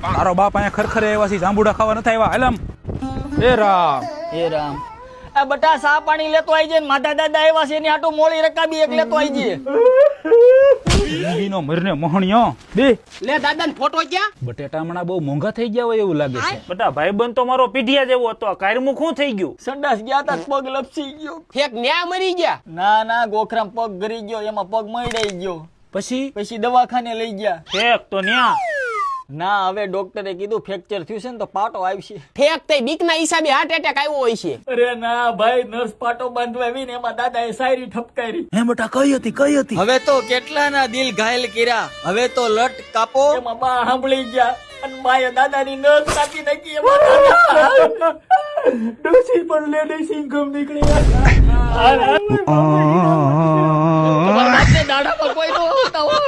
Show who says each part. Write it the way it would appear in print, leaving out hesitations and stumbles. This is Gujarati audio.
Speaker 1: તારો બાપ અહીંયા ખરખરે આવ્યા છે, જાંબુડા ખાવા નથી આવ્યા. હાલમ એ રામ
Speaker 2: એ રામ. આ બટા સા પાણી લેતો આવી જાય. માધા દાદા આવ્યા છે એની હાટુ મોળી રકાબી એક લેતો આવી જાય.
Speaker 1: નો મરને મોહણિયો બે
Speaker 3: લે દાદાને ફોટો ક્યાં?
Speaker 1: બટેટા હમણાં બહુ મોંઘા થઈ ગયા હોય એવું લાગે છે.
Speaker 4: બટા ભાઈબંધ તો મારો પીઢિયા જેવો હતો, કાયરમું શું થઈ ગયું?
Speaker 2: સંડાસ ગયા તા પગ લપસી ગયો.
Speaker 3: ફેક ન્યા મરી ગયા.
Speaker 2: ના ગોખરામ પગ ગરી ગયો, એમાં પગ મરડાઈ ગયો. પછી દવાખાને લઈ ગયા.
Speaker 4: ઠેક તો ન્યા.
Speaker 2: ના હવે ડોક્ટરે કીધું ફ્રેક્ચર થયું છે ને તો પાટો આવશે.
Speaker 3: ફેક તે બીકના હિસાબે હાર્ટ એટેક આવ્યો હોય છે.
Speaker 2: અરે ના ભાઈ, નર્સ પાટો બાંધવા આવીને એમાં દાદાએ શાયરી ઠપકારી.
Speaker 1: હે બેટા કઈ હતી?
Speaker 2: હવે તો કેટલાના દિલ ઘાયલ કર્યા, હવે તો લટ કાપો. એમાં બા સાંભળી ગયા અને બાએ દાદાની નસ કાપી નાખી. એમાં ડોસી પણ લેડી સિંગમ નીકળી. તમારા બાપને દાડા પર કોઈ તો આવતા હોય.